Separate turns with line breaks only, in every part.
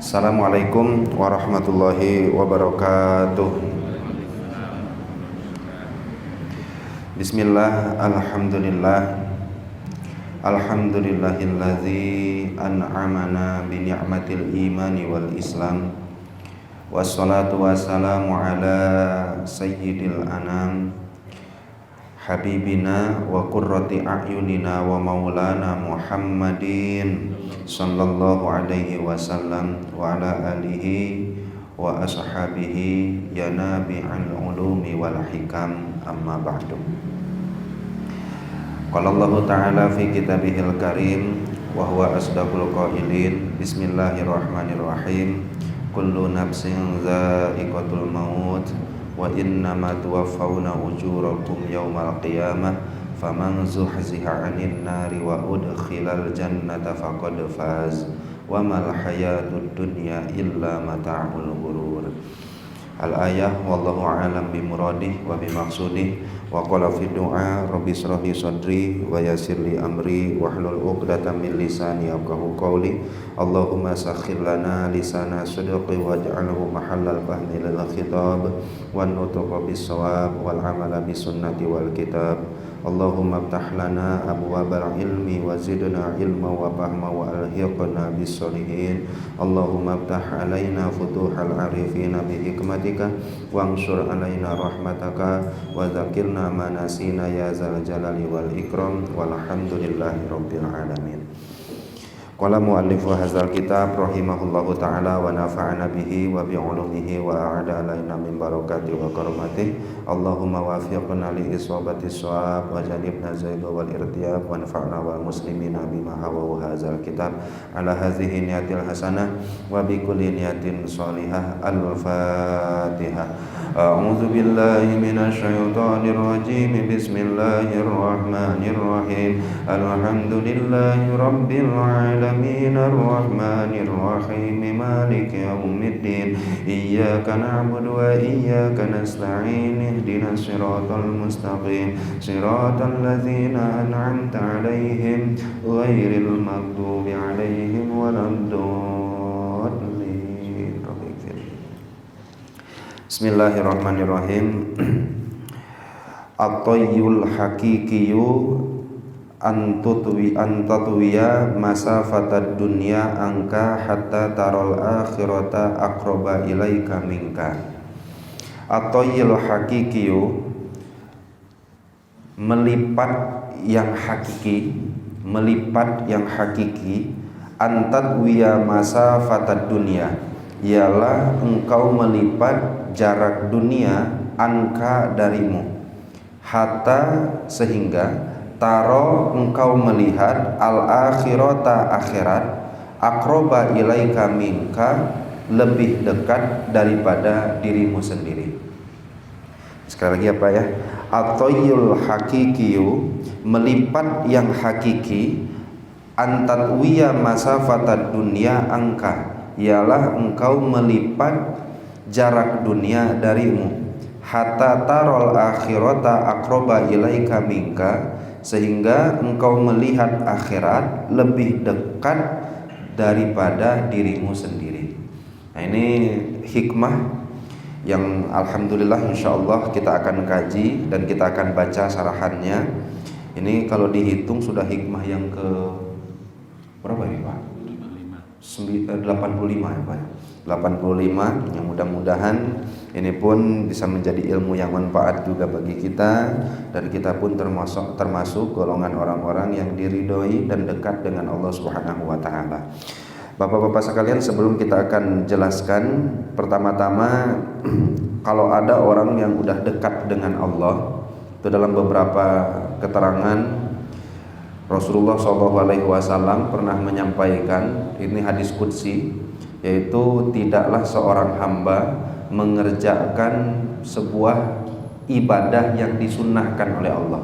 Assalamualaikum warahmatullahi wabarakatuh. Bismillah, alhamdulillah. Alhamdulillahilladzi an'amana bi ni'matil imani wal islam. Wassalatu wassalamu ala sayyidil anam, habibina wa qurrati a'yunina wa maulana Muhammadin sallallahu alaihi wasallam wa ala alihi wa ashabihi ya nabi'al ulumi wal hikam, amma ba'du. Qala Allah ta'ala fi kitabihil karim wa huwa asdaqul qailin. Bismillahirrahmanirrahim. Kullu nafsin dha'iqatul maut wa innama tuwaffawna ujurakum yawmal qiyamah faman zuhziha 'anil nari wa udkhilal jannata faqad faz wa mal hayatud dunya illa mata'ul ghurur. Al-ayah wallahu a'lam bi muradih wa bi maqsudih. Wa qala fi du'a rabbi shrah li sadri wa yassir li amri wahlul 'uqdatam min lisani yafqahu qawli. Allahumma sakhkhir lana lisana sidqi waj'alhu mahallal fahmi lil khitab wan nutqa bis shawab wal amala bis sunnati wal kitab. Allahumma iftah lana abwabal ilmi wa zidna ilma wa fahma wa alhiqna bis sholihin. Allahumma iftah alaina futuhal arifina bi hikmatika wansur alaina rahmataka wa dzakirna ma nasina ya zal jalali wal ikram walhamdulillahi rabbil alamin. Qala muallifu hadzal kitab rahimahullahu ta'ala wa nafa'ana bihi wa bi ulumihi wa a'ada alaina min barakati wa karamatihi. Allahumma wafiqna li isabati shawab wa janibna zaiga wal irtiyab wa nafa'na wal muslimina bima hawa hadzal kitab ala hadhihi niyatil hasanah wa bi kulli niyatin shalihah. Al-Fatihah. A'udzu billahi minasy syaithanir rajim. Bismillahirrahmanirrahim. Alhamdulillahi rabbil alamin arrahmanir rahim maliki yaumiddin. Iyyaka na'budu wa iyyaka nasta'in. Ihdinas siratal mustaqim. Siratal ladzina an'amta 'alaihim ghairil maghdubi 'alaihim waladdallin. Bismillahirrahmanirrahim. At-tayyul haqiqiyyu antatwiya masafatad dunya angka hatta taral akhirata aqraba ilaika minka. At-tayyul haqiqiyyu, melipat yang hakiki, antatwiya masafatad dunya, ialah engkau melipat jarak dunia anka darimu, hatta sehingga taro engkau melihat al akhirata akhirat, aqroba ilaika minka lebih dekat daripada dirimu sendiri. Sekali lagi apa ya? At-tayyul haqiqiyu, melipat yang hakiki, antatwiya masafatad dunia angka, ialah engkau melipat jarak dunia darimu, hatta tarol akhirata aqroba ilaika minka, sehingga engkau melihat akhirat lebih dekat daripada dirimu sendiri. Nah, ini hikmah yang alhamdulillah insyaallah kita akan kaji dan kita akan baca sarahannya. Ini kalau dihitung sudah hikmah yang ke berapa ini Pak? 85 ya Pak. 85, yang mudah-mudahan ini pun bisa menjadi ilmu yang manfaat juga bagi kita, dan kita pun termasuk golongan orang-orang yang diridhoi dan dekat dengan Allah Subhanahu wa taala. Bapak-bapak sekalian, sebelum kita akan jelaskan, pertama-tama kalau ada orang yang udah dekat dengan Allah, itu dalam beberapa keterangan Rasulullah SAW pernah menyampaikan, ini hadis qudsi, yaitu tidaklah seorang hamba mengerjakan sebuah ibadah yang disunnahkan oleh Allah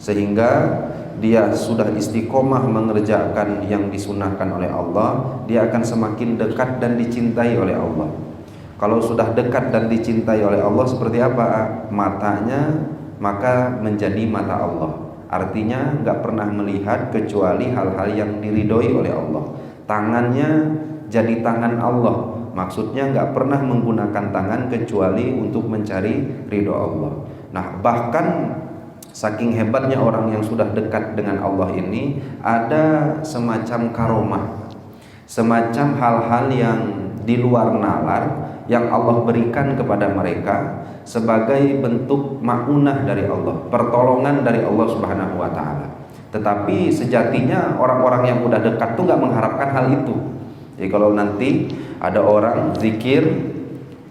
sehingga dia sudah istiqomah mengerjakan yang disunnahkan oleh Allah, dia akan semakin dekat dan dicintai oleh Allah. Kalau sudah dekat dan dicintai oleh Allah, seperti apa? Matanya maka menjadi mata Allah, artinya nggak pernah melihat kecuali hal-hal yang diridhoi oleh Allah. Tangannya jadi tangan Allah. Maksudnya nggak pernah menggunakan tangan kecuali untuk mencari ridho Allah. Nah, bahkan saking hebatnya orang yang sudah dekat dengan Allah ini, ada semacam karomah, semacam hal-hal yang di luar nalar yang Allah berikan kepada mereka sebagai bentuk ma'unah dari Allah, pertolongan dari Allah Subhanahu wa taala. Tetapi sejatinya orang-orang yang udah dekat tuh nggak mengharapkan hal itu. Jadi kalau nanti ada orang zikir,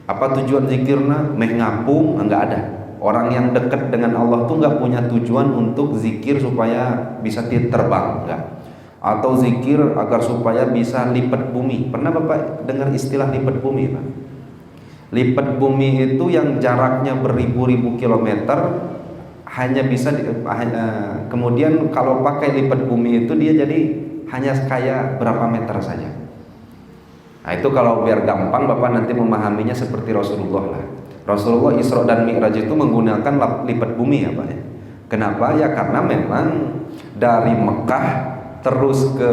apa tujuan zikirnya? Meh ngapung, enggak ada. Orang yang dekat dengan Allah tuh nggak punya tujuan untuk zikir supaya bisa terbang, enggak. Atau zikir agar supaya bisa lipat bumi. Pernah Bapak dengar istilah lipat bumi, Pak? Lipat bumi itu yang jaraknya beribu-ribu kilometer, hanya bisa kemudian kalau pakai lipat bumi itu dia jadi hanya kayak berapa meter saja. Nah, itu kalau biar gampang Bapak nanti memahaminya seperti Rasulullah lah. Rasulullah Isra dan Mi'raj itu menggunakan lipat bumi ya Pak ya. Kenapa? Ya karena memang dari Mekah terus ke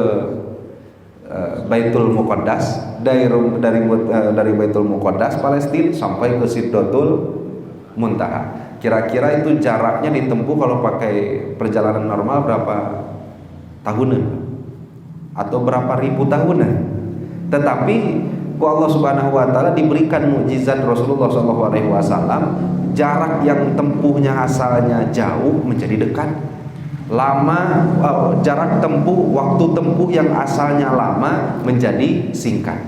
Baitul Muqaddas, dari Baitul Muqaddas Palestina sampai ke Sidratul Muntaha. Kira-kira itu jaraknya ditempuh kalau pakai perjalanan normal berapa tahunan atau berapa ribu tahunan. Tetapi Allah Subhanahu wa taala diberikan mukjizat Rasulullah SAW, jarak yang tempuhnya asalnya jauh menjadi dekat. Jarak tempuh, waktu tempuh yang asalnya lama menjadi singkat.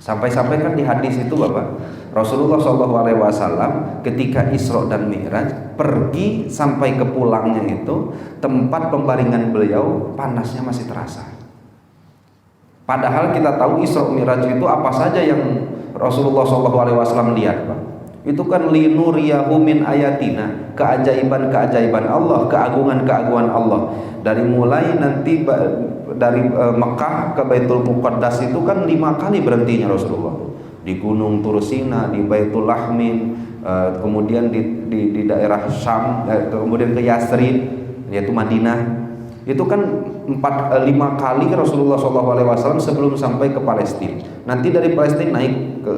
Sampai-sampai kan di hadis itu Bapak, Rasulullah SAW ketika Isra dan Mi'raj pergi sampai ke pulangnya itu, tempat pembaringan beliau panasnya masih terasa. Padahal kita tahu Isra Mi'raj itu apa saja yang Rasulullah SAW lihat, Pak. Itu kan linuriyahu min ayatina, keajaiban-keajaiban Allah, keagungan-keagungan Allah. Dari mulai nanti dari Mekah ke Baitul Muqaddas itu kan 5 kali berhentinya Rasulullah. Di Gunung Tursina, di Baitul Lahmin, kemudian di daerah Syam, kemudian ke Yathrib, yaitu Madinah. Itu kan 5 kali Rasulullah SAW sebelum sampai ke Palestina. Nanti dari Palestina naik ke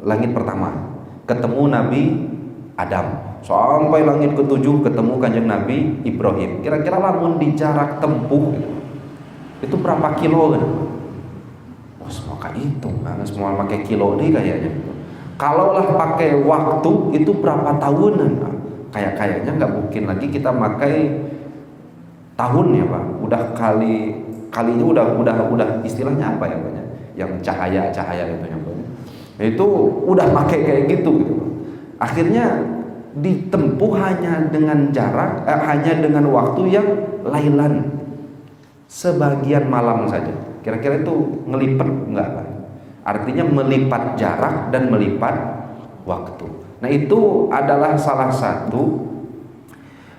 langit pertama, ketemu Nabi Adam, sampai langit ke-7 ketemu Kanjeng Nabi Ibrahim. Kira-kira lamun di jarak tempuh itu berapa kilo kan? Oh, semua hitung, nah, semua pakai kilo nih kayaknya. Kalaulah pakai waktu itu berapa tahunan? Nah, kayaknya nggak mungkin lagi kita pakai tahun ya Pak. Udah kalinya udah istilahnya apa ya Pak? Yang cahaya itu ya Pak. Itu udah pakai kayak gitu. Akhirnya ditempuh hanya dengan jarak, hanya dengan waktu yang lailan, sebagian malam saja. Kira-kira itu ngelipat enggak Pak? Artinya melipat jarak dan melipat waktu. Nah, itu adalah salah satu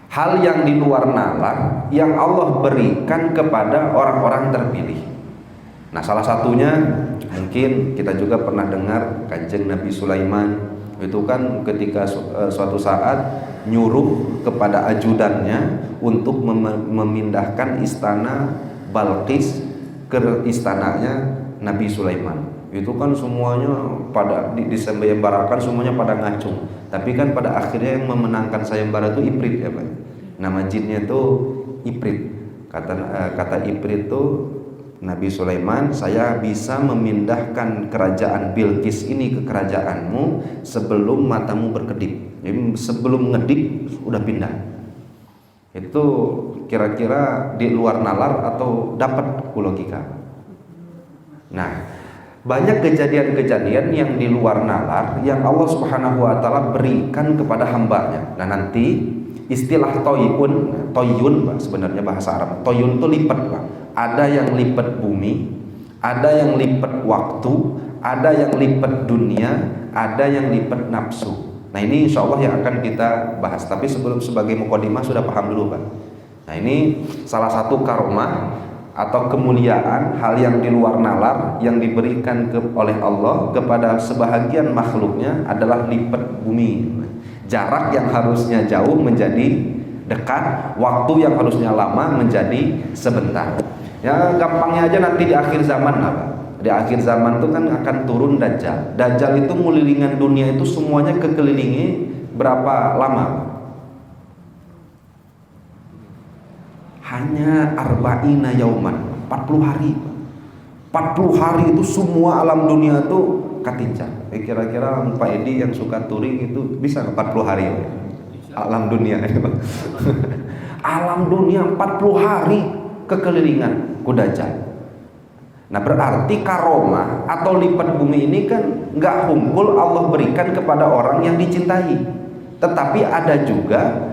hal yang di luar nalar yang Allah berikan kepada orang-orang terpilih. Nah, salah satunya mungkin kita juga pernah dengar Kanjeng Nabi Sulaiman itu kan ketika suatu saat nyuruh kepada ajudannya untuk memindahkan istana Balqis ke istananya Nabi Sulaiman. Itu kan semuanya pada disembahkan, semuanya pada ngacung. Tapi kan pada akhirnya yang memenangkan sayembara itu Ifrit ya Pak. Nama jinnya itu Ifrit. Kata Ifrit itu, Nabi Sulaiman, saya bisa memindahkan kerajaan Bilqis ini ke kerajaanmu sebelum matamu berkedip. Jadi sebelum ngedip udah pindah. Itu kira-kira di luar nalar atau dapat logika. Nah, banyak kejadian-kejadian yang di luar nalar yang Allah Subhanahu wa taala berikan kepada hambanya. Nah, nanti istilah toyun Pak, sebenarnya bahasa Arab. Toyun itu lipat Pak. Ada yang lipat bumi, ada yang lipat waktu, ada yang lipat dunia, ada yang lipat nafsu. Nah, ini insya Allah yang akan kita bahas. Tapi sebelum sebagai mukadimah sudah paham dulu Pak. Nah, ini salah satu karomah atau kemuliaan, hal yang di luar nalar yang diberikan oleh Allah kepada sebahagian makhluknya adalah lipat bumi. Jarak yang harusnya jauh menjadi dekat, waktu yang harusnya lama menjadi sebentar. Ya gampangnya aja nanti di akhir zaman lah Pak. Di akhir zaman itu kan akan turun Dajjal. Dajjal itu ngelilingan dunia itu semuanya kekelilingi berapa lama? Hanya arba'ina yauman, 40 hari. 40 hari itu semua alam dunia itu katinca. Kira-kira Pak Edi yang suka touring itu bisa 40 hari ya? Alam dunia. Alam dunia 40 hari kekelilingan ku Dajjal. Nah berarti karomah atau lipat bumi ini kan nggak humpul Allah berikan kepada orang yang dicintai, tetapi ada juga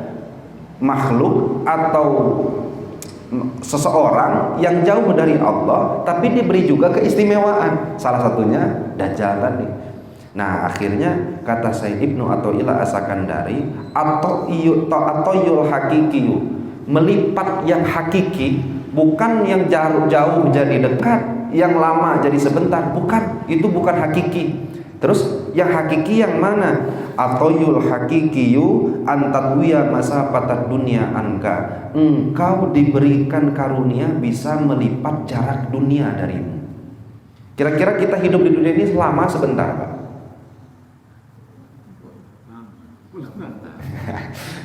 makhluk atau seseorang yang jauh dari Allah tapi diberi juga keistimewaan, salah satunya Dajjal tadi. Nah akhirnya kata Sayyid Ibnu Athaillah As-Sakandari atau yul hakikiyu, melipat yang hakiki, bukan yang jauh jadi dekat, yang lama jadi sebentar, bukan, itu bukan hakiki. Terus yang hakiki yang mana? Atoyul hakikiyu antatwiya masafat dunia anka, engkau diberikan karunia bisa melipat jarak dunia darimu. Kira-kira kita hidup di dunia ini lama sebentar, Pak?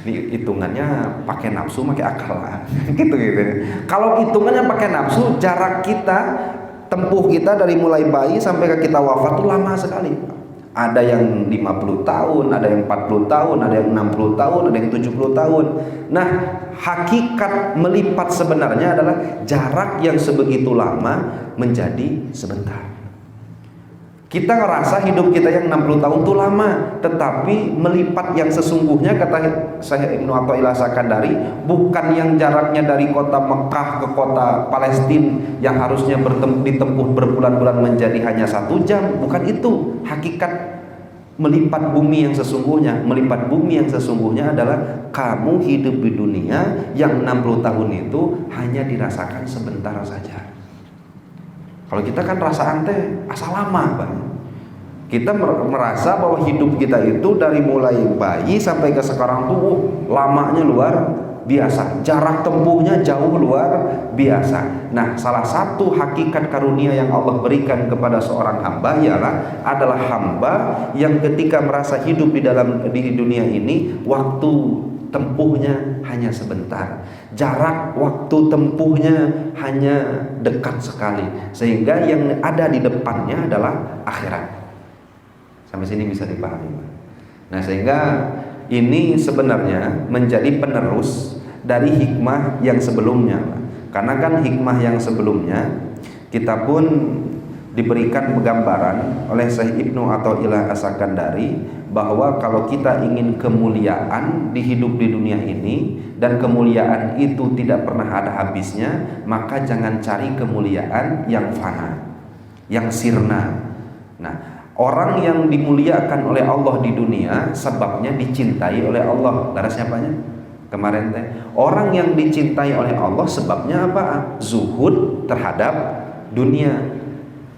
Ini hitungannya pakai nafsu, pakai akal lah. gitu. Kalau hitungannya pakai nafsu, jarak kita, tempuh kita dari mulai bayi sampai ke kita wafat itu lama sekali. Ada yang 50 tahun, ada yang 40 tahun, ada yang 60 tahun, ada yang 70 tahun. Nah, hakikat melipat sebenarnya adalah jarak yang sebegitu lama menjadi sebentar. Kita ngerasa hidup kita yang 60 tahun itu lama, tetapi melipat yang sesungguhnya, kata saya Ibnu Athaillah Sakandari, bukan yang jaraknya dari kota Mekah ke kota Palestina yang harusnya ditempuh berbulan-bulan menjadi hanya 1 jam, bukan itu. Hakikat melipat bumi yang sesungguhnya, melipat bumi yang sesungguhnya adalah kamu hidup di dunia yang 60 tahun itu hanya dirasakan sebentar saja. Kalau kita kan rasa asal lama, Pak. Kita merasa bahwa hidup kita itu dari mulai bayi sampai ke sekarang tuh lamanya luar biasa, jarak tempuhnya jauh luar biasa. Nah, salah satu hakikat karunia yang Allah berikan kepada seorang hamba adalah hamba yang ketika merasa hidup di dunia ini, waktu tempuhnya hanya sebentar, jarak waktu tempuhnya hanya dekat sekali, sehingga yang ada di depannya adalah akhirat. Sampai sini bisa dipahami. Nah, sehingga ini sebenarnya menjadi penerus dari hikmah yang sebelumnya. Karena kan hikmah yang sebelumnya kita pun diberikan gambaran oleh Syekh Ibnu Athaillah As-Sakandari bahwa kalau kita ingin kemuliaan di hidup di dunia ini dan kemuliaan itu tidak pernah ada habisnya, maka jangan cari kemuliaan yang fana, yang sirna. Nah, orang yang dimuliakan oleh Allah di dunia sebabnya dicintai oleh Allah. Darah siapanya? Kemarin teh. Orang yang dicintai oleh Allah sebabnya apa? Zuhud terhadap dunia.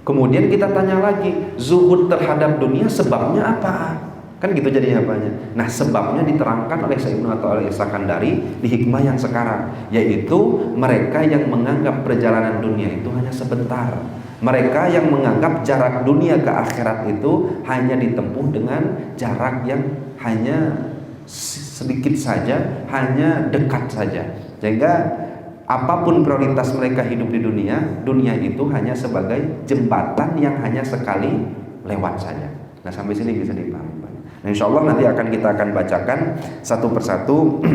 Kemudian kita tanya lagi, zuhud terhadap dunia sebabnya apa? Kan gitu jadinya apanya. Nah, sebabnya diterangkan oleh Syekh Ibnu Athaillah Sakandari di hikmah yang sekarang, yaitu mereka yang menganggap perjalanan dunia itu hanya sebentar. Mereka yang menganggap jarak dunia ke akhirat itu hanya ditempuh dengan jarak yang hanya sedikit saja, hanya dekat saja. Sehingga apapun prioritas mereka hidup di dunia, dunia itu hanya sebagai jembatan yang hanya sekali lewat saja. Nah, sampai sini bisa dipahami. Nah, insya Allah nanti kita akan bacakan satu persatu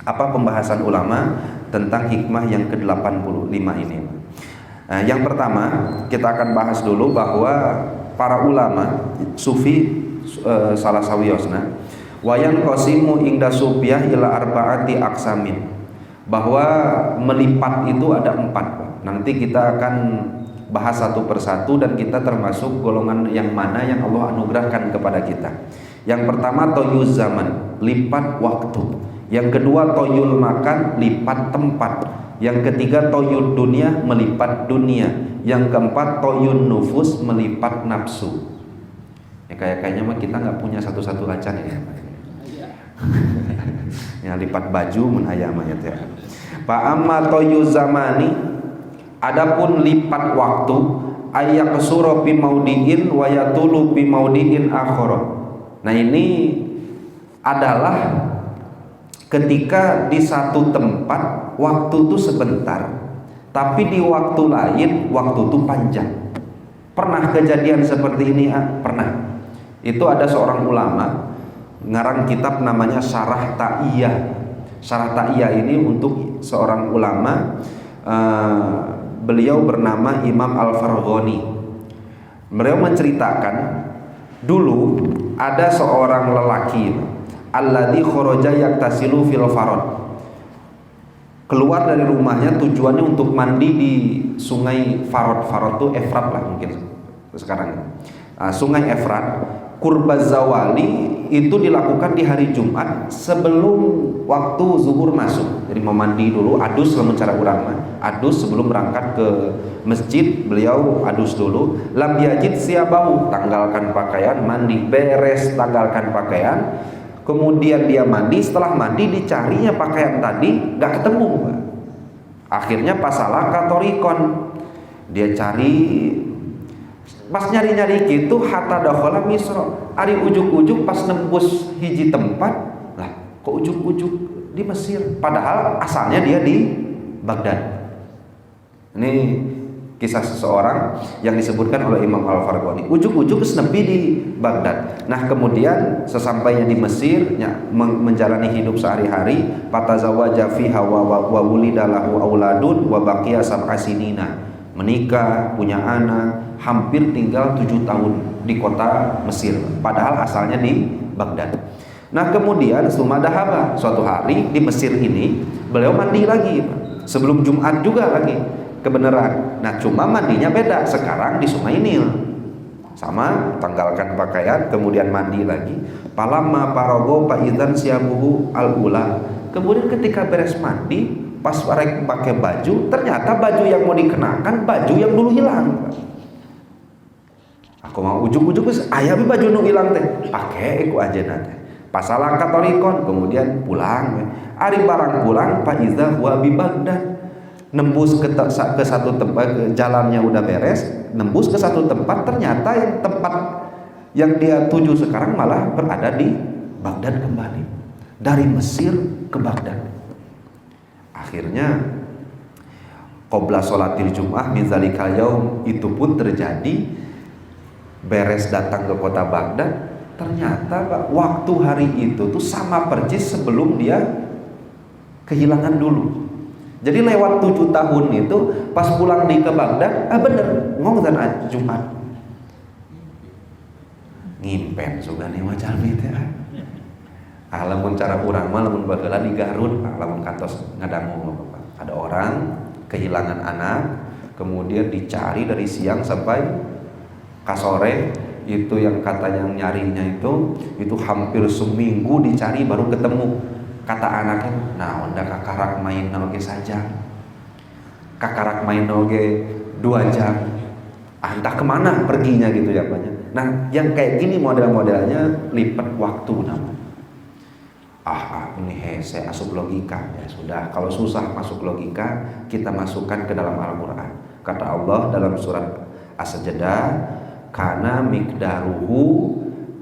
apa pembahasan ulama tentang hikmah yang ke-85 ini. Nah, yang pertama kita akan bahas dulu bahwa para ulama sufi salah sawiyosna wayan qasimu ingda sufiyah ila arba'ati aksamin, bahwa melipat itu ada 4. Nanti kita akan bahas satu persatu dan kita termasuk golongan yang mana yang Allah anugerahkan kepada kita. Yang pertama toyuz zaman, lipat waktu. Yang kedua toyul makan, lipat tempat. Yang ketiga toyud dunia, melipat dunia. Yang keempat toyun nufus, melipat nafsu. Ya kayaknya mah kita nggak punya satu-satu acan ya. Ya lipat baju mun aya mah ya. Fa amma toyuz zamani, adapun lipat waktu, ayyaqsura fi maudiin wa yatulu fi maudiin akhara. Nah, ini adalah ketika di satu tempat waktu itu sebentar, tapi di waktu lain waktu itu panjang. Pernah kejadian seperti ini? Pernah. Itu ada seorang ulama ngarang kitab namanya Syarah Ta'iyah. Syarah Ta'iyah ini untuk seorang ulama, beliau bernama Imam Al-Farghani. Beliau menceritakan dulu ada seorang lelaki alladzi kharaja yaktasilu fil farad. Keluar dari rumahnya tujuannya untuk mandi di sungai Farad. Farad itu Efrat lah mungkin sekarang. Sungai Efrat. Qurbaz zawali itu dilakukan di hari Jumat sebelum waktu zuhur masuk. Jadi memandi dulu, adus dalam cara ulama, adus sebelum berangkat ke masjid, beliau adus dulu. Lam yajid siabahu, tanggalkan pakaian, mandi, beres tanggalkan pakaian. Kemudian dia mandi, setelah mandi dicarinya pakaian tadi, gak ketemu. Akhirnya pasalah katorikon, dia cari. Pas nyari-nyari gitu, hatta dakhala Misra, ari ujuk-ujuk pas nembus hiji tempat, lah kok ujuk-ujuk di Mesir, padahal asalnya dia di Baghdad. Ini kisah seseorang yang disebutkan oleh Imam Al-Farghani, ujuk-ujuk nepi di Baghdad. Nah, kemudian sesampainya di Mesir, menjalani hidup sehari-hari, fatazawaja fiha wa wulida lahu auladun wa baqiya sab'a sinina, menikah, punya anak, hampir tinggal 7 tahun di kota Mesir, padahal asalnya di Baghdad. Nah, kemudian sumadahaba, suatu hari di Mesir ini beliau mandi lagi sebelum Jumat juga lagi kebenaran. Nah, cuma mandinya beda, sekarang di Sungai Nil, sama tanggalkan pakaian kemudian mandi lagi. Palamma parago faidzan siabuhu al-ula, kemudian ketika beres mandi pas pakai baju, ternyata baju yang mau dikenakan baju yang dulu hilang. Aku mau ujuk-ujuk aya baju nu hilang teh, pake ku ajeuna teh. Pasalah katorikon, kemudian pulang. Ari barang pulang fa iza huwa bi Baghdad. Nembus ke satu tempat, jalannya udah beres, nembus ke satu tempat, ternyata yang tempat yang dia tuju sekarang malah berada di Baghdad kembali. Dari Mesir ke Baghdad. Akhirnya qabla sholatil Jum'ah min zalikal yaum, itu pun terjadi. Beres datang ke kota Baghdad, ternyata waktu hari itu tuh sama persis sebelum dia kehilangan dulu. Jadi lewat 7 tahun itu pas pulang ke Baghdad, bener ngomong Jumat ngimpen sudah nih macam itu. Lamun cara urang mah lamun bageula di Garut, lamun kantos ngadangu ada orang kehilangan anak, kemudian dicari dari siang sampai kasore, itu yang katanya nyarinya itu hampir seminggu dicari baru ketemu. Kata anaknya, nah onda kakarak main oge saja, kakarak main oge 2 jam, entah kemana perginya gitu ya banyak. Nah, yang kayak gini model-modelnya lipat waktu namanya. Ini hese asup logika, ya sudah. Kalau susah masuk logika, kita masukkan ke dalam Al-Quran. Kata Allah dalam surat As-Sajdah, kana miqdaruhu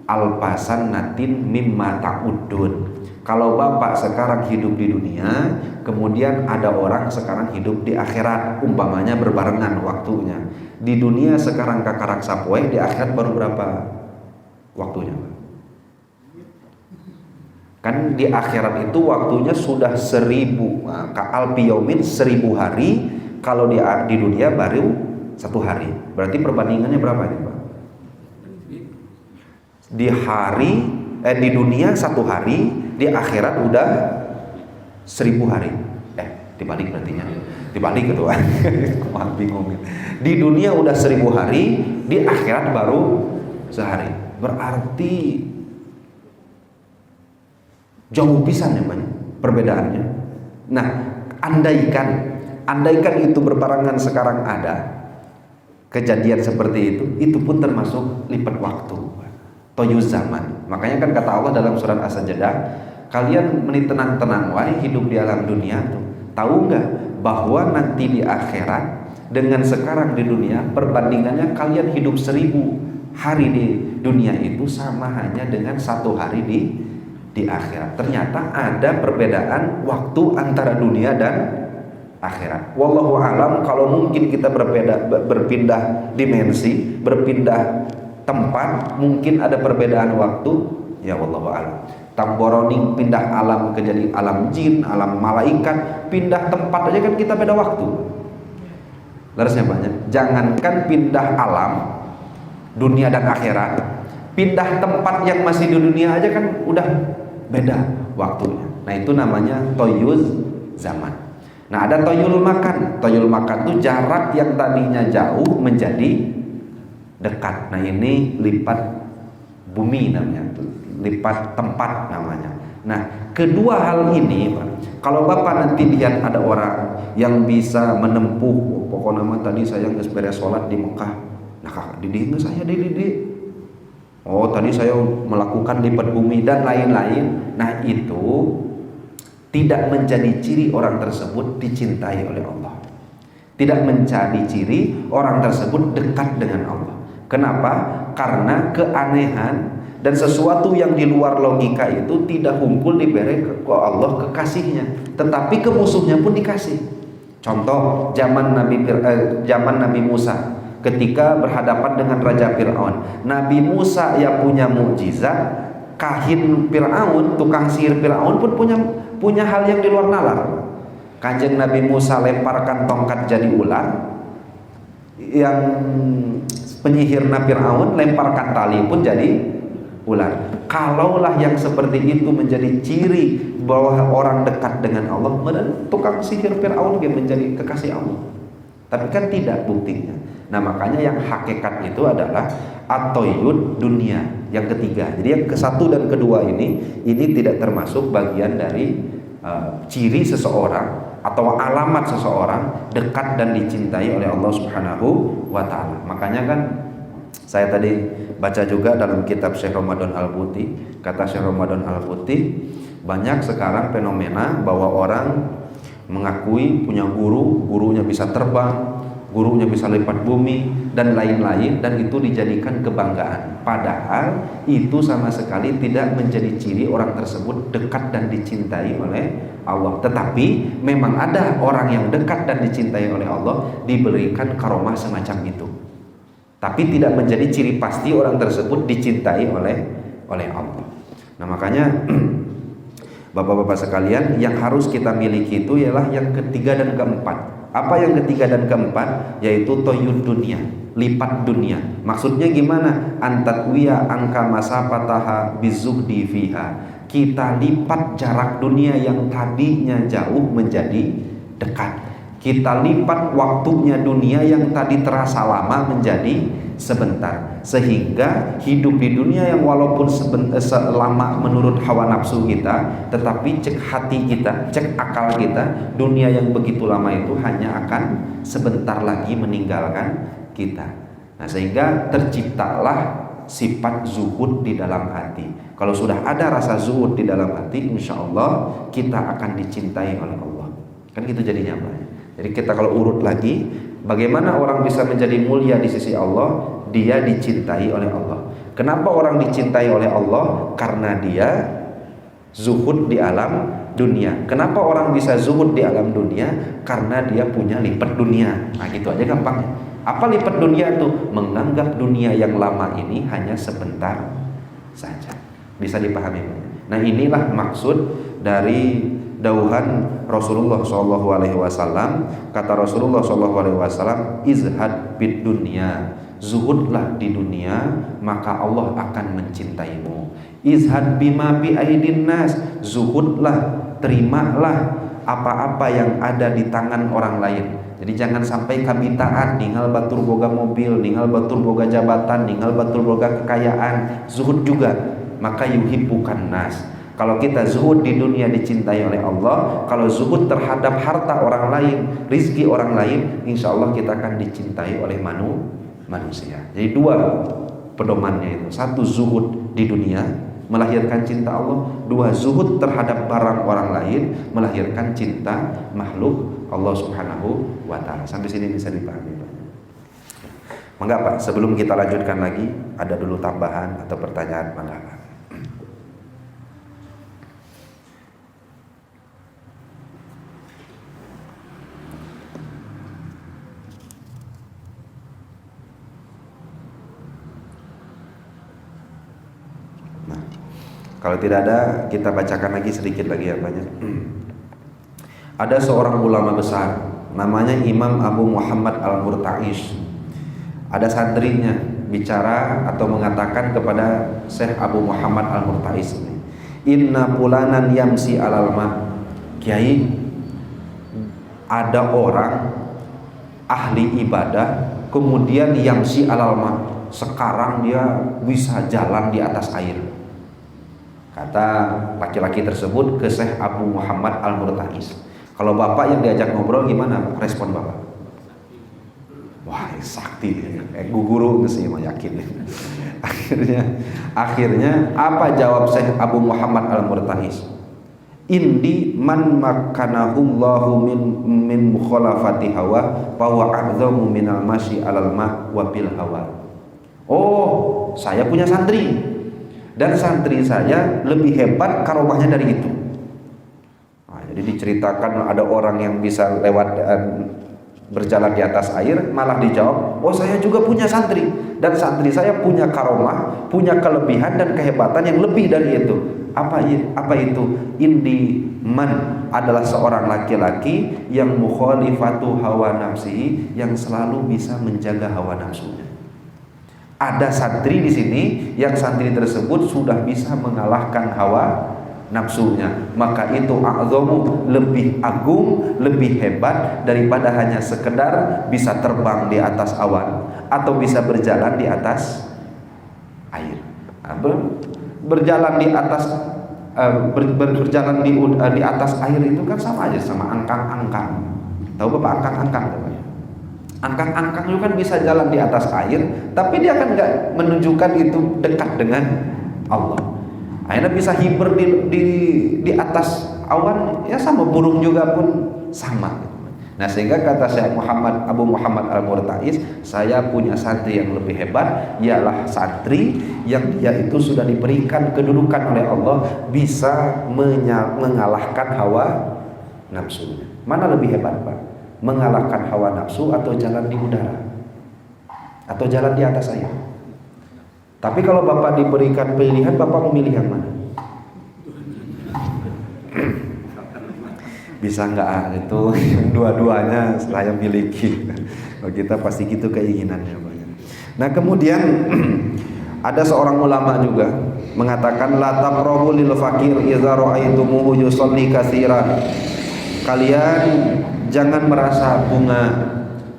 alpasan natin mimma ta'udun. Kalau bapak sekarang hidup di dunia, kemudian ada orang sekarang hidup di akhirat, umpamanya berbarengan waktunya. Di dunia sekarang kakarak sapoe, di akhirat baru berapa waktunya? Kan di akhirat itu waktunya sudah 1000, ka'al biyaumin 1000 hari. Kalau di dunia baru 1 hari. Berarti perbandingannya berapa ini, Pak? Di dunia 1 hari, di akhirat udah 1000 hari. Dibalik berarti nya. Dibalik gitu kan. Bingung. Di dunia udah 1000 hari, di akhirat baru sehari. Berarti jauh pisan ya banyak perbedaannya. Nah, andaikan itu berbarengan sekarang ada kejadian seperti itu pun termasuk lipat waktu, toyuz zaman. Makanya kan kata Allah dalam surat As-Sajdah, kalian menitenang-tenang wae hidup di alam dunia tuh. Tahu nggak bahwa nanti di akhirat dengan sekarang di dunia, perbandingannya kalian hidup 1000 hari di dunia itu sama hanya dengan 1 hari di akhirat. Ternyata ada perbedaan waktu antara dunia dan akhirat. Wallahu alam, kalau mungkin kita berpindah dimensi, berpindah tempat, mungkin ada perbedaan waktu, ya wallahu alam. Tamboroning pindah alam ke jadi alam jin, alam malaikat, pindah tempat aja kan kita beda waktu. Larasnya banyak. Jangankan pindah alam dunia dan akhirat, pindah tempat yang masih di dunia aja kan udah beda waktunya. Nah itu namanya toyuz zaman. Nah ada toyul makan. Toyul makan itu jarak yang tadinya jauh menjadi dekat. Nah ini lipat bumi namanya, lipat tempat namanya. Nah kedua hal ini Pak, kalau Bapak nanti lihat ada orang yang bisa menempuh, pokoknya nama tadi saya nggak beres sholat di Mekah, nah kakak Didi nggak saya Didi, oh tadi saya melakukan lipat bumi dan lain-lain. Nah itu tidak menjadi ciri orang tersebut dicintai oleh Allah, tidak menjadi ciri orang tersebut dekat dengan Allah. Kenapa? Karena keanehan dan sesuatu yang di luar logika itu tidak hunkul diberi ke Allah kekasihnya, tetapi ke musuhnya pun dikasih. Contoh zaman Nabi Musa ketika berhadapan dengan Raja Fir'aun. Nabi Musa yang punya mukjizat, kahin Fir'aun, tukang sihir Fir'aun pun punya hal yang di luar nalar. Kanjeng Nabi Musa lemparkan tongkat jadi ular, yang penyihir Fir'aun lemparkan tali pun jadi ular. Kalaulah yang seperti itu menjadi ciri bahwa orang dekat dengan Allah, dan tukang sihir Fir'aun yang menjadi kekasih Allah. Tapi kan tidak buktinya. Nah makanya yang hakikat itu adalah atoyud dunia, yang ketiga. Jadi yang ke-1 dan ke-2 ini tidak termasuk bagian dari ciri seseorang atau alamat seseorang dekat dan dicintai oleh Allah Subhanahu wa ta'ala. Makanya kan saya tadi baca juga dalam kitab Syekh Ramadan Al-Buti, kata Syekh Ramadan Al-Buti, banyak sekarang fenomena bahwa orang mengakui punya guru, gurunya bisa terbang, gurunya bisa lipat bumi dan lain-lain, dan itu dijadikan kebanggaan. Padahal itu sama sekali tidak menjadi ciri orang tersebut dekat dan dicintai oleh Allah. Tetapi memang ada orang yang dekat dan dicintai oleh Allah diberikan karomah semacam itu. Tapi tidak menjadi ciri pasti orang tersebut dicintai oleh Allah. Nah makanya Bapak-bapak sekalian, yang harus kita miliki itu ialah yang ketiga dan keempat. Apa yang ketiga dan keempat? Yaitu toyud dunia, lipat dunia. Maksudnya gimana? Antatwiya angka masafataha bizuhdi fiha. Kita lipat jarak dunia yang tadinya jauh menjadi dekat. Kita lipat waktunya dunia yang tadi terasa lama menjadi sebentar, sehingga hidup di dunia yang walaupun selama menurut hawa nafsu kita, tetapi cek hati kita, cek akal kita, dunia yang begitu lama itu hanya akan sebentar lagi meninggalkan kita. Nah sehingga terciptalah sifat zuhud di dalam hati. Kalau sudah ada rasa zuhud di dalam hati, insya Allah kita akan dicintai oleh Allah. Kan gitu jadinya Pak. Jadi kita kalau urut lagi, bagaimana orang bisa menjadi mulia di sisi Allah? Dia dicintai oleh Allah. Kenapa orang dicintai oleh Allah? Karena dia zuhud di alam dunia. Kenapa orang bisa zuhud di alam dunia? Karena dia punya lipat dunia. Nah gitu aja gampangnya. Apa lipat dunia itu? Menganggap dunia yang lama ini hanya sebentar saja. Bisa dipahami. Nah inilah maksud dari dauhan Rasulullah SAW. Kata Rasulullah SAW, izhad bid dunya, zuhudlah di dunia, maka Allah akan mencintaimu. Izhad bima bi aidin nas, zuhudlah, terimalah apa-apa yang ada di tangan orang lain. Jadi jangan sampai kabitaan, ninggal batur boga mobil, ninggal batur boga jabatan, ninggal batur boga kekayaan. Zuhud juga, maka yuhibbukan nas. Kalau kita zuhud di dunia dicintai oleh Allah, kalau zuhud terhadap harta orang lain, rizki orang lain, insya Allah kita akan dicintai oleh manusia. Jadi dua pedomannya itu. Satu zuhud di dunia, melahirkan cinta Allah. Dua, zuhud terhadap barang orang lain melahirkan cinta makhluk Allah Subhanahu wa taala. Sampai sini bisa dipahami, Pak? Mangga Pak, sebelum kita lanjutkan lagi, ada dulu tambahan atau pertanyaan, mangga Pak. Kalau tidak ada, kita bacakan lagi sedikit lagi ya banyak. Ada seorang ulama besar, namanya Imam Abu Muhammad Al-Murtais. Ada santrinya bicara atau mengatakan kepada Syekh Abu Muhammad Al-Murtais ini, inna fulanan yamsi alal ma. Kiai, ada orang ahli ibadah kemudian yamsi alal ma, sekarang dia bisa jalan di atas air. Kata laki-laki tersebut ke Syekh Abu Muhammad Al-Murtais. Kalau bapak yang diajak ngobrol gimana respon bapak? Wah, sakti, guru sih mau yakin. Akhirnya apa jawab Syekh Abu Muhammad Al-Murtais? Indi man makanahullahu min mukhalafati hawa fa huwa a'zamu minal masyi alal ma wa bil hawa. Oh, saya punya santri. Dan santri saya lebih hebat karomahnya dari itu. Nah, jadi diceritakan ada orang yang bisa lewat berjalan di atas air, malah dijawab, oh saya juga punya santri, dan santri saya punya karomah, punya kelebihan dan kehebatan yang lebih dari itu. Apa itu? Indi man adalah seorang laki-laki yang mukhalifatu hawa nafsihi, yang selalu bisa menjaga hawa nafsunya. Ada santri di sini yang santri tersebut sudah bisa mengalahkan hawa nafsunya, maka itu a'zamu, lebih agung, lebih hebat daripada hanya sekedar bisa terbang di atas awan atau bisa berjalan di atas air. Berjalan di atas berjalan di atas air itu kan sama aja sama angkang-angkang. Tahu Bapak angkang-angkang? Angkang-angkang itu kan bisa jalan di atas air, tapi dia kan nggak menunjukkan itu dekat dengan Allah. Akhirnya bisa hiber di atas awan, ya sama burung juga pun sama. Nah sehingga kata Syekh Abu Muhammad Al-Murtais, saya punya santri yang lebih hebat, ialah santri yang dia itu sudah diberikan kedudukan oleh Allah, bisa mengalahkan hawa nafsunya. Mana lebih hebat Pak? Mengalahkan hawa nafsu atau jalan di udara atau jalan di atas air? Tapi kalau Bapak diberikan pilihan, Bapak memilih yang mana? Bisa nggak? Itu dua-duanya saya miliki. Kalau kita pasti gitu keinginannya. Nah kemudian ada seorang ulama juga mengatakan la taqrabu lil fakir idza ra'aitumuhu yusalli katsiran. Kalian jangan merasa bunga,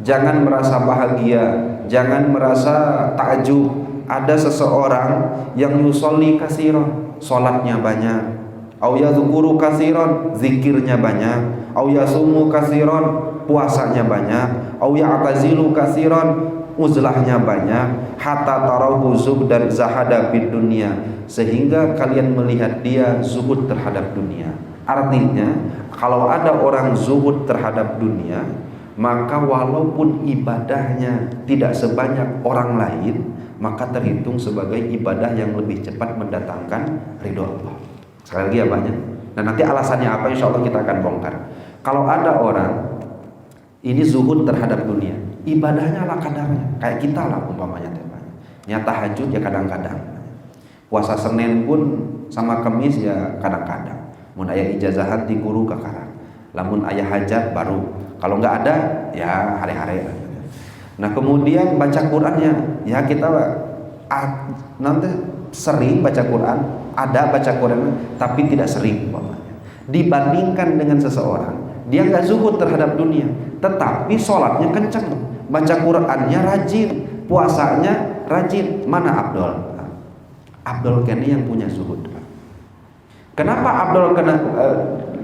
jangan merasa bahagia, jangan merasa takjub. Ada seseorang yang yusolli katsiran, salatnya banyak, au yadhkuru katsiran, zikirnya banyak, au yasumu katsiran, puasanya banyak, au ya'tazilu katsiran, uzlahnya banyak, hatta tarahu zuhdan zahada fid dunya, sehingga kalian melihat dia zuhud terhadap dunia. Artinya kalau ada orang zuhud terhadap dunia, maka walaupun ibadahnya tidak sebanyak orang lain, maka terhitung sebagai ibadah yang lebih cepat mendatangkan ridho Allah. Sekali lagi ya banyak. Nah nanti alasannya apa insya Allah kita akan bongkar. Kalau ada orang ini zuhud terhadap dunia, ibadahnya ala kadarnya, kayak kita lah umpamanya temanya. Nyata tahajud ya kadang-kadang, puasa Senin pun sama Kamis ya kadang-kadang. Mun aya ijazahan ti guru kakarang, lamun aya hajat baru, kalau nggak ada ya hari-hari. Nah kemudian baca Qurannya, ya kita nanti sering baca Quran, ada baca Quran tapi tidak sering umpamanya. Dibandingkan dengan seseorang, dia nggak zuhud terhadap dunia, tetapi sholatnya kencang, baca Qurannya rajin, puasanya rajin. Mana Abdul? Abdul Keni yang punya zuhud. Kenapa Abdul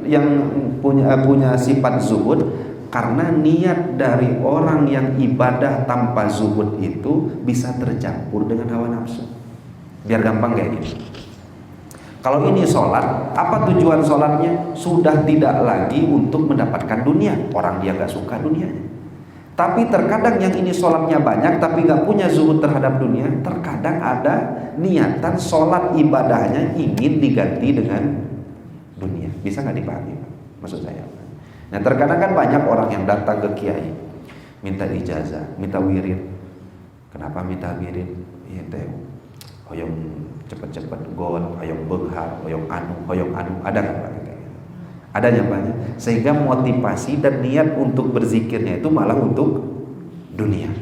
yang punya sifat zuhud? Karena niat dari orang yang ibadah tanpa zuhud itu bisa tercampur dengan hawa nafsu. Biar gampang kayak gini. Kalau ini sholat, apa tujuan sholatnya? Sudah tidak lagi untuk mendapatkan dunia. Orang dia gak suka dunianya. Tapi terkadang yang ini sholatnya banyak tapi gak punya zuhud terhadap dunia. Terkadang ada niatan sholat ibadahnya ingin diganti dengan dunia. Bisa gak dipahami maksud saya? Nah terkadang kan banyak orang yang datang ke kiai minta ijazah, minta wirid. Kenapa minta wirid? Iya teh, hoyong cepet-cepet gon, hoyong benghar, hoyong anu, ada nggak Pak? Adanya banyak. Sehingga motivasi dan niat untuk berzikirnya itu malah untuk dunia.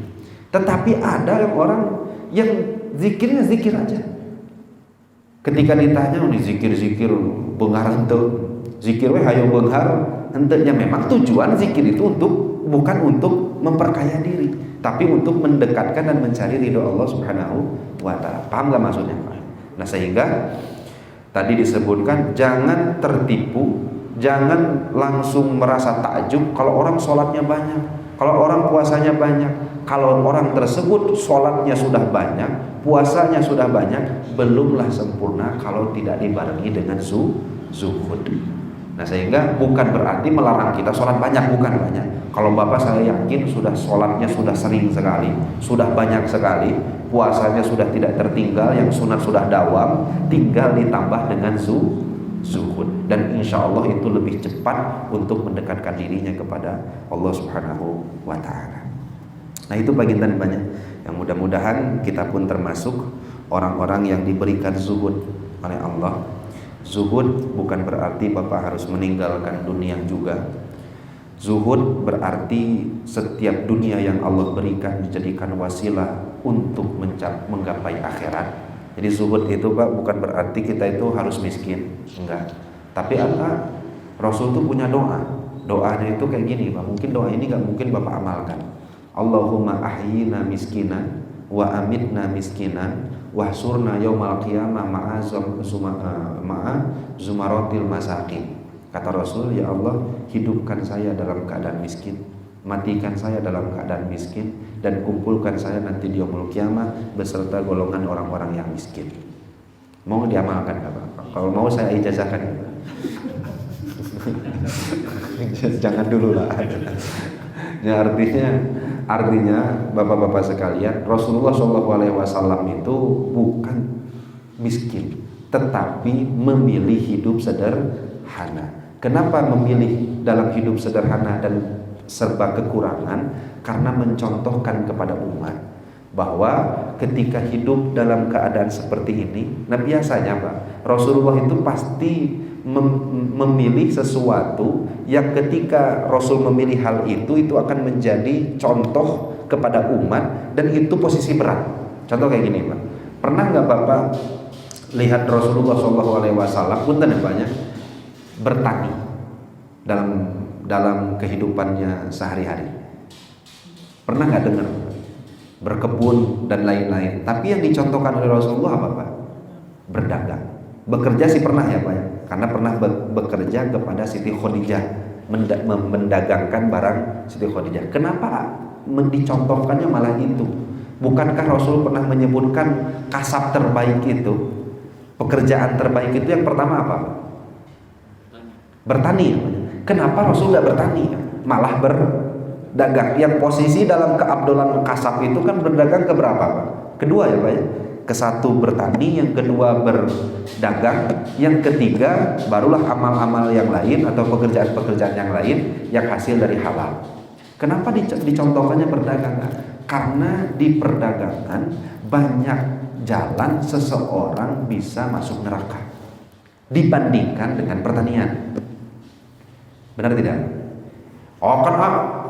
Tetapi ada yang orang yang zikirnya zikir aja. Ketika ditanya, ini zikir benghar hente, zikir we hayo benghar hentenya, memang tujuan zikir itu bukan untuk memperkaya diri, tapi untuk mendekatkan dan mencari ridho Allah Subhanahu wa Ta'ala. Paham gak maksudnya? Nah sehingga tadi disebutkan jangan tertipu, jangan langsung merasa takjub kalau orang sholatnya banyak, kalau orang puasanya banyak. Kalau orang tersebut sholatnya sudah banyak, puasanya sudah banyak, belumlah sempurna kalau tidak dibarengi dengan zuhud. Nah sehingga bukan berarti melarang kita sholat banyak, bukan banyak. Kalau Bapak saya yakin sudah sholatnya sudah sering sekali, sudah banyak sekali, puasanya sudah tidak tertinggal, yang sunat sudah dawam, tinggal ditambah dengan zuhud, dan insya Allah itu lebih cepat untuk mendekatkan dirinya kepada Allah Subhanahu wa Ta'ala. Nah itu bagintan banyak yang mudah-mudahan kita pun termasuk orang-orang yang diberikan zuhud oleh Allah. Zuhud bukan berarti Bapak harus meninggalkan dunia juga. Zuhud berarti setiap dunia yang Allah berikan dijadikan wasilah untuk menggapai akhirat. Jadi zuhud itu Pak bukan berarti kita itu harus miskin, enggak. Tapi apa? Rasul itu punya doa. Doanya itu kayak gini Pak. Mungkin doa ini enggak mungkin Bapak amalkan. Allahumma ahyina miskinan wa amitna miskinan wahsurna yaumal qiyamah ma'a zumaratil masakin. Kata Rasul, ya Allah, hidupkan saya dalam keadaan miskin, matikan saya dalam keadaan miskin, dan kumpulkan saya nanti di yaumul qiyamah beserta golongan orang-orang yang miskin. Mau diamalkan enggak Pak? Kalau mau saya ijazahkan. Jangan dulu lah. Ya artinya Bapak-bapak sekalian, Rasulullah SAW itu bukan miskin, tetapi memilih hidup sederhana. Kenapa memilih dalam hidup sederhana dan serba kekurangan? Karena mencontohkan kepada umat bahwa ketika hidup dalam keadaan seperti ini, nah biasanya Pak, Rasulullah itu pasti memilih sesuatu yang ketika Rasul memilih hal itu akan menjadi contoh kepada umat, dan itu posisi berat. Contoh kayak gini Pak, pernah nggak Bapak lihat Rasulullah SAW punten banyak bertani dalam kehidupannya sehari-hari? Pernah nggak dengar? Berkebun dan lain-lain. Tapi yang dicontohkan oleh Rasulullah apa Pak? Berdagang. Bekerja sih pernah ya Pak ya? Karena pernah bekerja kepada Siti Khadijah, mendagangkan barang Siti Khadijah. Kenapa dicontohkannya malah itu? Bukankah Rasul pernah menyebutkan kasab terbaik itu, pekerjaan terbaik itu yang pertama apa? Bertani. Kenapa Rasul nggak bertani, malah berdagang? Yang posisi dalam keabdolan kasab itu kan berdagang ke berapa Pak? Kedua ya Pak ya? Ke satu bertani, yang kedua berdagang, yang ketiga barulah amal-amal yang lain atau pekerjaan-pekerjaan yang lain yang hasil dari halal. Kenapa dicontohkannya berdagang? Karena di perdagangan banyak jalan seseorang bisa masuk neraka dibandingkan dengan pertanian. Benar tidak? Oh kan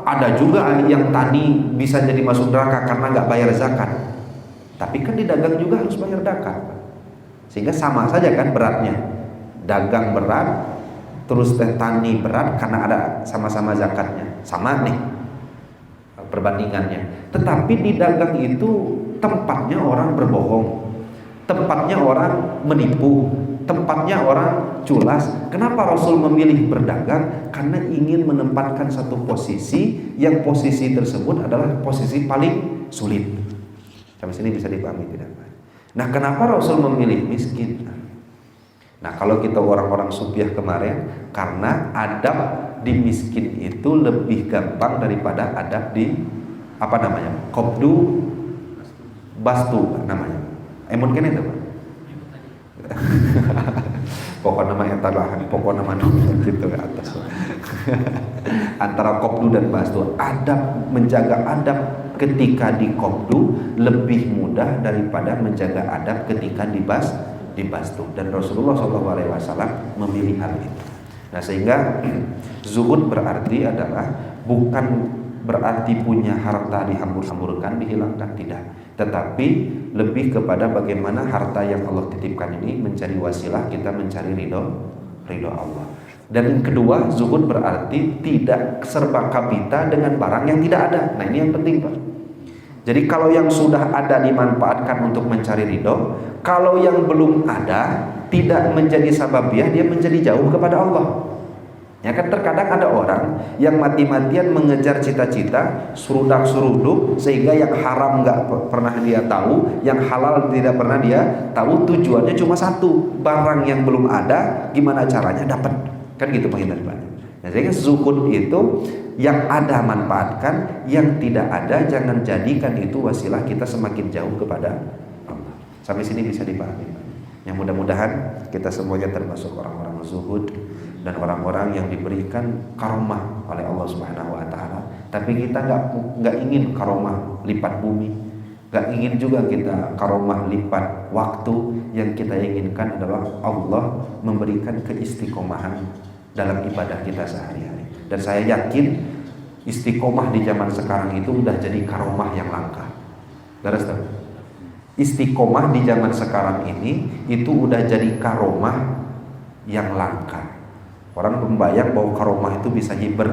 ada juga yang tani bisa jadi masuk neraka karena nggak bayar zakat. Tapi kan di dagang juga harus bayar zakat, sehingga sama saja kan beratnya. Dagang berat, terus tani berat karena ada sama-sama zakatnya, sama nih perbandingannya. Tetapi di dagang itu tempatnya orang berbohong, tempatnya orang menipu, tempatnya orang culas. Kenapa Rasul memilih berdagang? Karena ingin menempatkan satu posisi yang posisi tersebut adalah posisi paling sulit. Sampai sini bisa dipahami tidak Pak? Nah kenapa Rasul memilih miskin? Nah, kalau kita orang-orang supiah kemarin, karena adab di miskin itu lebih gampang daripada adab di apa namanya? Kopdu bastu namanya. Mungkin itu, Pak. Pokok nama yang talahan, pokok nama gitu ke atas. Antara kopdu dan bastu, adab menjaga adab ketika di kopdu lebih mudah daripada menjaga adab ketika di bastu, dan Rasulullah SAW memilih hal itu. Nah, sehingga zuhud berarti adalah bukan berarti punya harta dihambur-hamburkan, dihilangkan, tidak, tetapi lebih kepada bagaimana harta yang Allah titipkan ini menjadi wasilah kita mencari ridho Allah. Dan yang kedua, zuhud berarti tidak serba kapita dengan barang yang tidak ada. Nah, ini yang penting, Pak. Jadi kalau yang sudah ada dimanfaatkan untuk mencari ridho, kalau yang belum ada tidak menjadi sababiah, dia menjadi jauh kepada Allah. Ya kan, terkadang ada orang yang mati-matian mengejar cita-cita surudak-suruduk, sehingga yang haram nggak pernah dia tahu, yang halal tidak pernah dia tahu. Tujuannya cuma satu, barang yang belum ada gimana caranya dapat, kan gitu penghindar-hindarnya. Nah, jadi zuhud itu yang ada manfaatkan, yang tidak ada jangan jadikan itu wasilah kita semakin jauh kepada Allah. Sampai sini bisa dipahami. Yang mudah-mudahan kita semuanya termasuk orang-orang zuhud dan orang-orang yang diberikan karomah oleh Allah Subhanahu wa taala. Tapi kita nggak ingin karomah lipat bumi, nggak ingin juga kita karomah lipat waktu. Yang kita inginkan adalah Allah memberikan keistiqomahan dalam ibadah kita sehari-hari. Dan saya yakin istiqomah di zaman sekarang itu udah jadi karomah yang langka. Garis tahu? Istiqomah di zaman sekarang ini itu udah jadi karomah yang langka. Orang membayang bahwa karomah itu bisa hiber,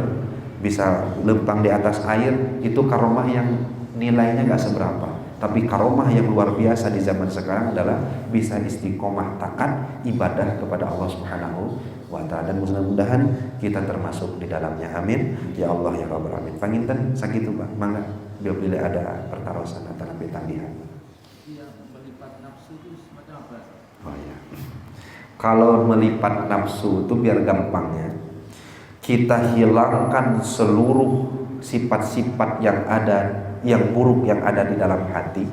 bisa lempang di atas air, itu karomah yang nilainya gak seberapa. Tapi karomah yang luar biasa di zaman sekarang adalah bisa istiqomah taat ibadah kepada Allah Subhanahu wa ta'ala. Dan mudah-mudahan kita termasuk di dalamnya, amin ya Allah ya Rabbal alamin. Panginten sakitu, Pak, mangga bila ada pertarosan antara tambihan.
Melipat nafsu itu semacam apa?
Oh ya. Kalau melipat nafsu itu biar gampangnya, kita hilangkan seluruh sifat-sifat yang ada, yang buruk yang ada di dalam hati.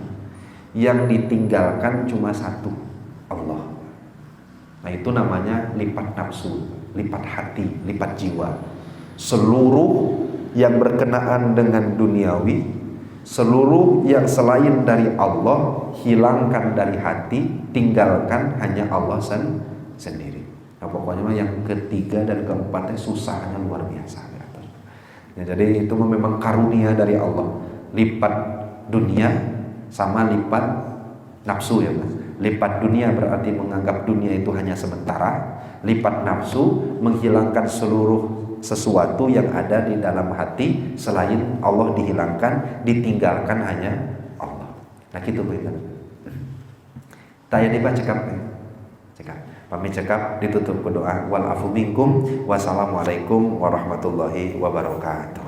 Yang ditinggalkan cuma satu, Allah. Nah, itu namanya lipat nafsu, lipat hati, lipat jiwa. Seluruh yang berkenaan dengan duniawi, seluruh yang selain dari Allah hilangkan dari hati, tinggalkan hanya Allah sendiri. Nah, pokoknya yang ketiga dan keempatnya susahnya luar biasa. Ya, jadi itu memang karunia dari Allah. Lipat dunia sama lipat nafsu, ya Mas. Lipat dunia berarti menganggap dunia itu hanya sementara. Lipat nafsu menghilangkan seluruh sesuatu yang ada di dalam hati selain Allah, dihilangkan, ditinggalkan hanya Allah. Nah, gitu begitu. Tanya dibaca cekap. Pamit cekap ditutup berdoa. Wal afu minkum. Wassalamualaikum warahmatullahi wabarakatuh.